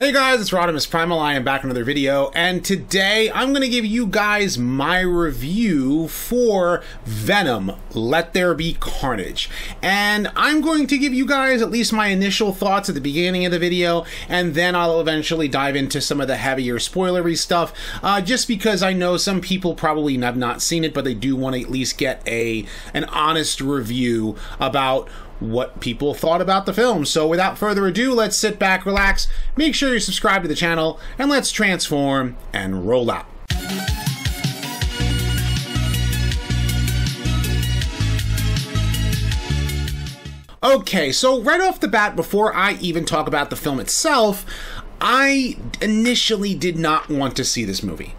Hey guys, it's RodimusPrimal. I am back in another video, and today I'm going to give you guys my review for Venom, Let There Be Carnage. And I'm going to give you guys at least my initial thoughts at the beginning of the video, and then I'll eventually dive into some of the heavier spoilery stuff, just because I know some people probably have not seen it, but they do want to at least get an honest review about what people thought about the film. So without further ado, let's sit back, relax, make sure you're subscribed to the channel, and let's transform and roll out. Okay, so right off the bat, before I even talk about the film itself, I initially did not want to see this movie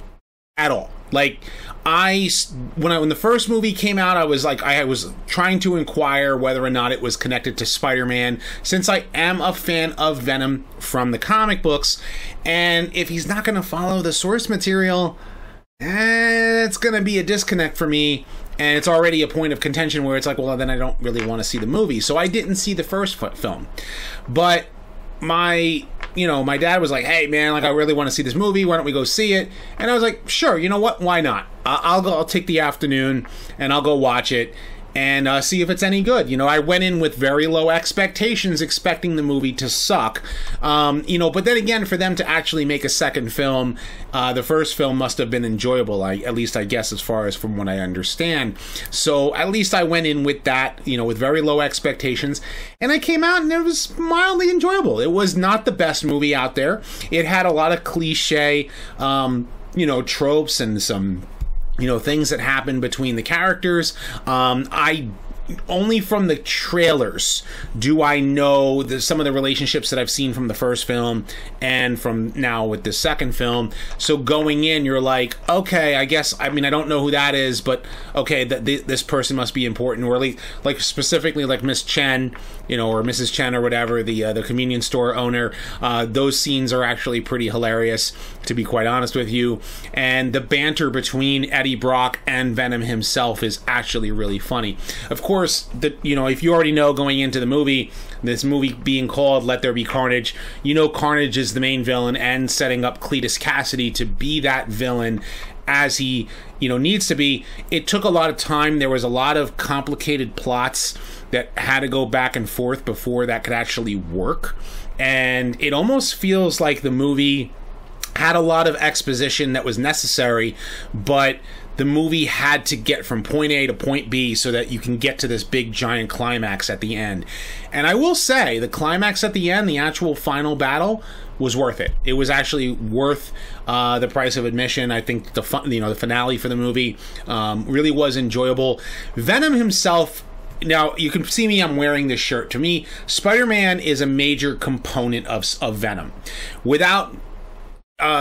at all. Like, when the first movie came out, I was trying to inquire whether or not it was connected to Spider-Man, since I am a fan of Venom from the comic books, and if he's not going to follow the source material, it's going to be a disconnect for me, and it's already a point of contention where it's like, well, then I don't really want to see the movie. So I didn't see the first film, but my dad was like, hey man, like I really want to see this movie, why don't we go see it? And I was like, sure, you know what, why not? I'll take the afternoon and I'll go watch it and see if it's any good. I went in with very low expectations, expecting the movie to suck. But then again, for them to actually make a second film, the first film must have been enjoyable, at least I guess, as far as from what I understand. So at least I went in with that, with very low expectations, and I came out and it was mildly enjoyable. It was not the best movie out there. It had a lot of cliche, tropes and some things that happen between the characters. Only from the trailers do I know some of the relationships that I've seen from the first film and from now with the second film. So going in, you're like, okay, I guess, I don't know who that is, but okay, this person must be important, or at least, like, specifically like Miss Chen, or Mrs. Chen or whatever, the convenience store owner. Those scenes are actually pretty hilarious, to be quite honest with you. And the banter between Eddie Brock and Venom himself is actually really funny. Of course, if you already know going into the movie, this movie being called Let There Be Carnage, Carnage is the main villain, and setting up Cletus Cassidy to be that villain as he, needs to be. It took a lot of time. There was a lot of complicated plots that had to go back and forth before that could actually work. And it almost feels like the movie had a lot of exposition that was necessary, but the movie had to get from point A to point B so that you can get to this big giant climax at the end. And I will say, the climax at the end, the actual final battle, was worth it. It was actually worth the price of admission. I think the finale for the movie really was enjoyable. Venom himself. Now, you can see me, I'm wearing this shirt. To me, Spider-Man is a major component of Venom. Without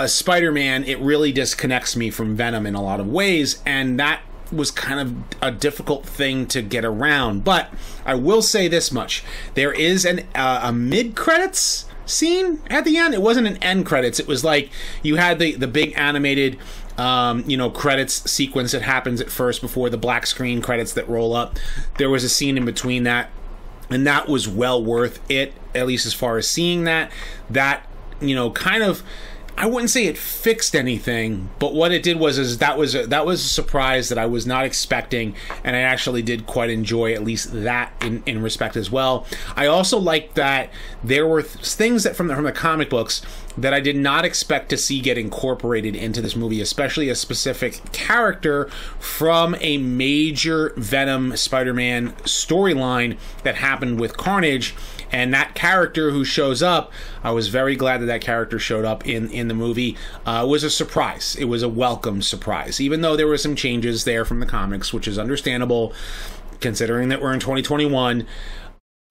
Spider-Man, it really disconnects me from Venom in a lot of ways, and that was kind of a difficult thing to get around. But I will say this much. There is a mid-credits scene at the end. It wasn't an end credits. It was like you had the big animated credits sequence that happens at first before the black screen credits that roll up. There was a scene in between that, and that was well worth it, at least as far as seeing that kind of, I wouldn't say it fixed anything, but what it did was that was a surprise that I was not expecting, and I actually did quite enjoy at least that in respect as well. I also liked that there were things that from the comic books that I did not expect to see get incorporated into this movie, especially a specific character from a major Venom Spider-Man storyline that happened with Carnage. And that character who shows up, I was very glad that character showed up in the movie. It was a surprise. It was a welcome surprise, even though there were some changes there from the comics, which is understandable considering that we're in 2021.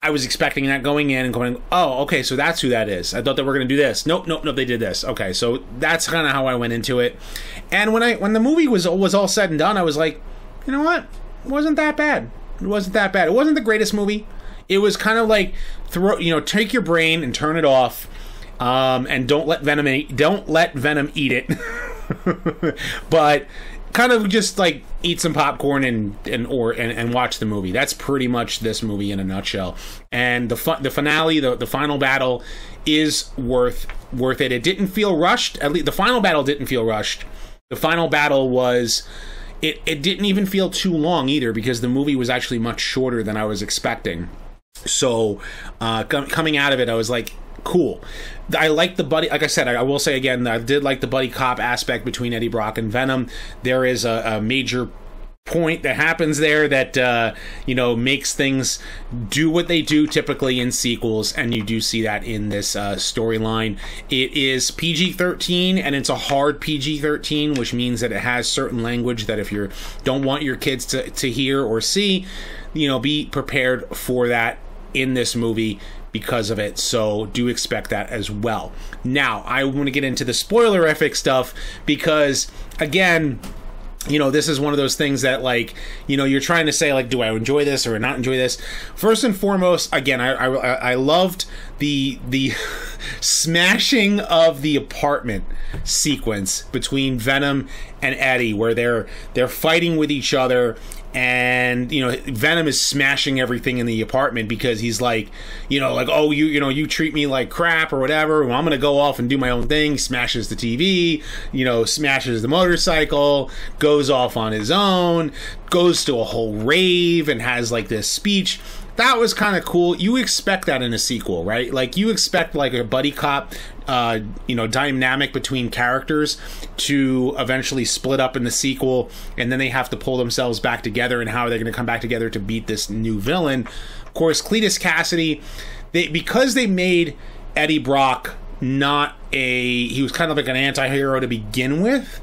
I was expecting that going in and going, oh, okay, so that's who that is. I thought that we're going to do this. Nope, they did this. Okay, so that's kind of how I went into it. And when the movie was all said and done, I was like, you know what? It wasn't that bad. It wasn't that bad. It wasn't the greatest movie. It was kind of like, take your brain and turn it off, and don't let Venom eat it. But kind of just like eat some popcorn and watch the movie. That's pretty much this movie in a nutshell. And the finale, the final battle, is worth it. It didn't feel rushed. At least the final battle didn't feel rushed. The final battle was, it didn't even feel too long either, because the movie was actually much shorter than I was expecting. So coming out of it, I was like, cool. I like the buddy, like I said, I will say again, I did like the buddy cop aspect between Eddie Brock and Venom. There is a major point that happens there that makes things do what they do typically in sequels, and you do see that in this storyline. It is PG-13, and it's a hard PG-13, which means that it has certain language that if you don't want your kids to hear or see, be prepared for that in this movie because of it. So do expect that as well. Now, I want to get into the spoilerific stuff because, again, this is one of those things that, like, you're trying to say, like, do I enjoy this or not enjoy this? First and foremost, again, I loved the smashing of the apartment sequence between Venom and Eddie, where they're fighting with each other, and Venom is smashing everything in the apartment because he's like, oh, you treat me like crap or whatever, well, I'm gonna go off and do my own thing. Smashes the TV, smashes the motorcycle, goes off on his own, goes to a whole rave and has like this speech. That was kind of cool. You expect that in a sequel, right? Like, you expect like a buddy cop dynamic between characters to eventually split up in the sequel, and then they have to pull themselves back together, and how are they going to come back together to beat this new villain? Of course, Cletus Cassidy, because they made Eddie Brock he was kind of like an anti-hero to begin with.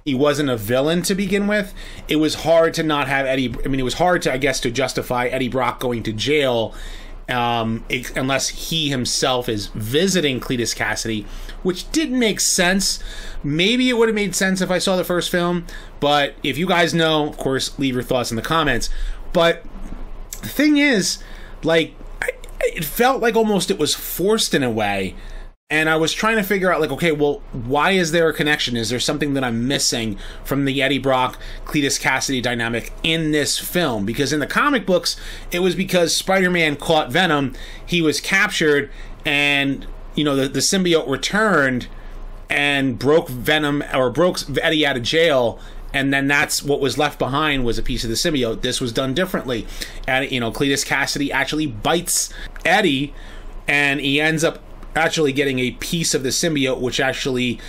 He wasn't a villain to begin with. It was hard to not have Eddie. I mean, it was hard to, I guess, to justify Eddie Brock going to jail unless he himself is visiting Cletus Cassidy, which didn't make sense. Maybe it would have made sense if I saw the first film, but if you guys know, of course, leave your thoughts in the comments. But the thing is, like, it felt like almost it was forced in a way. And I was trying to figure out, like, okay, well, why is there a connection? Is there something that I'm missing from the Eddie Brock, Cletus Cassidy dynamic in this film? Because in the comic books, it was because Spider-Man caught Venom, he was captured, and, the symbiote returned and broke Eddie out of jail, and then that's what was left behind was a piece of the symbiote. This was done differently. And, Cletus Cassidy actually bites Eddie, and he ends up actually getting a piece of the symbiote, which actually,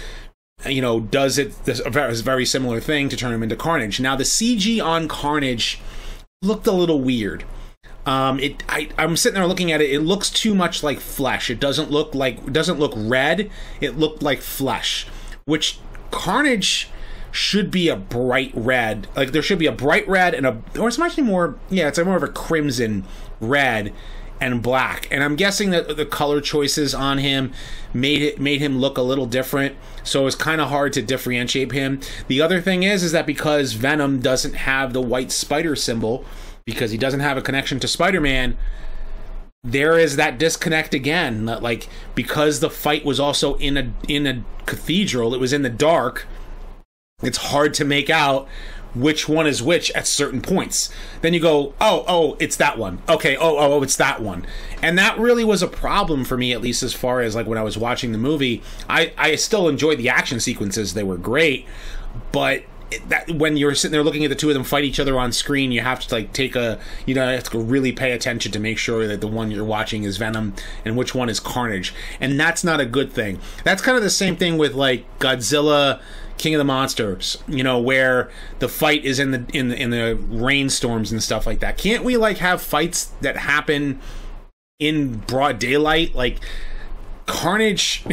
does this very similar thing to turn him into Carnage. Now, the CG on Carnage looked a little weird. I'm sitting there looking at it. It looks too much like flesh. It doesn't look red. It looked like flesh, which Carnage should be a bright red. Like, there should be a bright red or it's actually more, it's more of a crimson red and black, and I'm guessing that the color choices on him made him look a little different, so it was kind of hard to differentiate him. The other thing is that because Venom doesn't have the white spider symbol, because he doesn't have a connection to Spider-Man, there is that disconnect again. Like, because the fight was also in a cathedral, it was in the dark, it's hard to make out which one is which at certain points. Then you go, oh, it's that one. Okay, oh, it's that one. And that really was a problem for me, at least as far as like when I was watching the movie. I still enjoyed the action sequences. They were great. But when you're sitting there looking at the two of them fight each other on screen, you have to like you have to really pay attention to make sure that the one you're watching is Venom and which one is Carnage. And that's not a good thing. That's kind of the same thing with like Godzilla, King of the Monsters, where the fight is in the rainstorms and stuff like that. Can't we like have fights that happen in broad daylight? Like Carnage,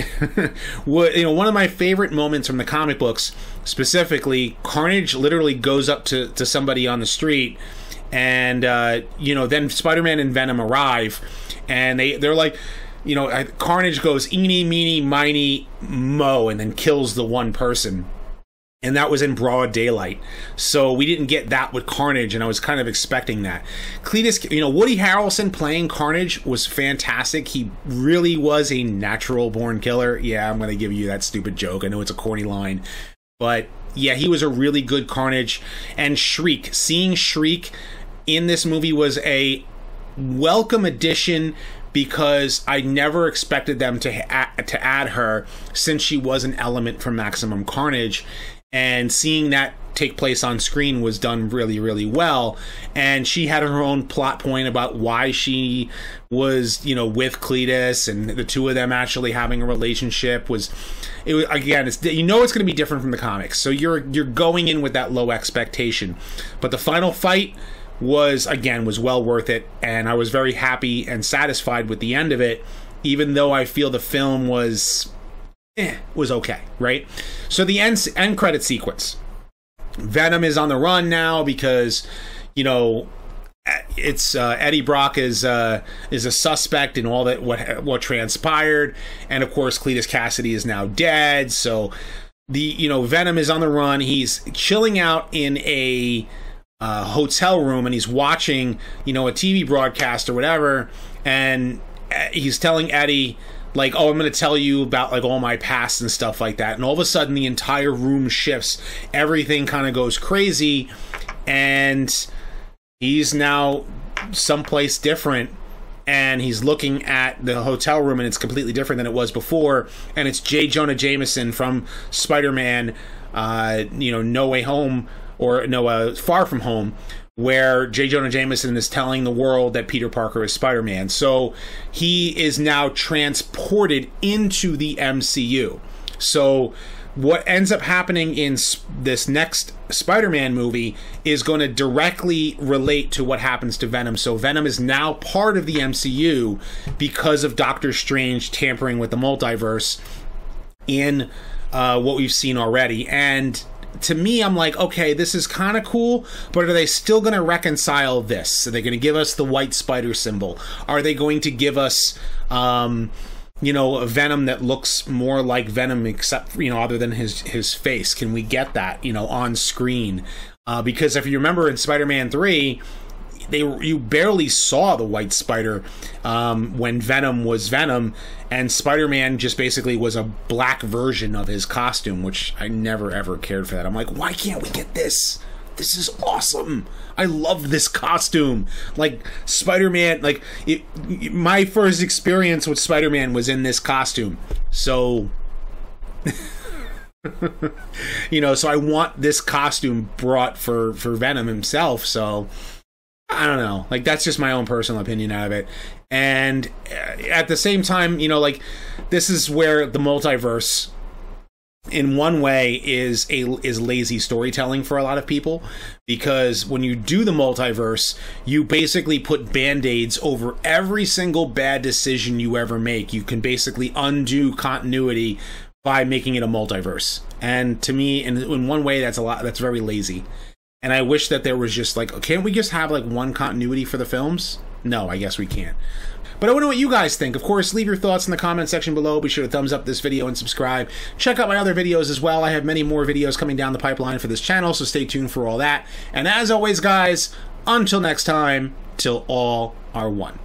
one of my favorite moments from the comic books, specifically, Carnage literally goes up to somebody on the street, and then Spider-Man and Venom arrive, and they're like, Carnage goes eeny, meeny, miny, mo, and then kills the one person. And that was in broad daylight. So we didn't get that with Carnage, and I was kind of expecting that. Cletus, Woody Harrelson playing Carnage was fantastic. He really was a natural-born killer. Yeah, I'm going to give you that stupid joke. I know it's a corny line. But, yeah, he was a really good Carnage. And Shriek. Seeing Shriek in this movie was a welcome addition because I never expected them to add her, since she was an element from Maximum Carnage, and seeing that take place on screen was done really, really well. And she had her own plot point about why she was, you know, with Cletus, and the two of them actually having a relationship again, it's, you know, it's going to be different from the comics, so you're going in with that low expectation. But the final fight was well worth it, and I was very happy and satisfied with the end of it, even though I feel the film was okay, right? So the end credit sequence. Venom is on the run now because, you know, it's Eddie Brock is a suspect in all that what transpired, and of course Cletus Cassidy is now dead. So Venom is on the run. He's chilling out in a hotel room, and he's watching, you know, a TV broadcast or whatever, and he's telling Eddie, like, oh, I'm going to tell you about, like, all my past and stuff like that. And all of a sudden, the entire room shifts. Everything kind of goes crazy. And he's now someplace different. And he's looking at the hotel room, and it's completely different than it was before. And it's J. Jonah Jameson from Spider-Man, No Way Home, or no, Far From Home, where J. Jonah Jameson is telling the world that Peter Parker is Spider-Man. So he is now transported into the MCU. So what ends up happening in this next Spider-Man movie is going to directly relate to what happens to Venom. So Venom is now part of the MCU because of Doctor Strange tampering with the multiverse in what we've seen already. And to me, I'm like, okay, this is kind of cool, but are they still going to reconcile this? Are they going to give us the white spider symbol? Are they going to give us, a Venom that looks more like Venom, except, other than his face? Can we get that, on screen? Because if you remember in Spider-Man 3, you barely saw the white spider when Venom was Venom, and Spider-Man just basically was a black version of his costume, which I never ever cared for that. I'm like, why can't we get this? This is awesome. I love this costume. Like, Spider-Man, my first experience with Spider-Man was in this costume. So so I want this costume brought for Venom himself. So I don't know. Like, that's just my own personal opinion out of it. And at the same time, this is where the multiverse, in one way, is lazy storytelling for a lot of people. Because when you do the multiverse, you basically put band-aids over every single bad decision you ever make. You can basically undo continuity by making it a multiverse. And to me, in one way, that's very lazy. And I wish that there was just can't we just have one continuity for the films? No, I guess we can't. But I want to know what you guys think. Of course, leave your thoughts in the comment section below. Be sure to thumbs up this video and subscribe. Check out my other videos as well. I have many more videos coming down the pipeline for this channel, so stay tuned for all that. And as always, guys, until next time, till all are one.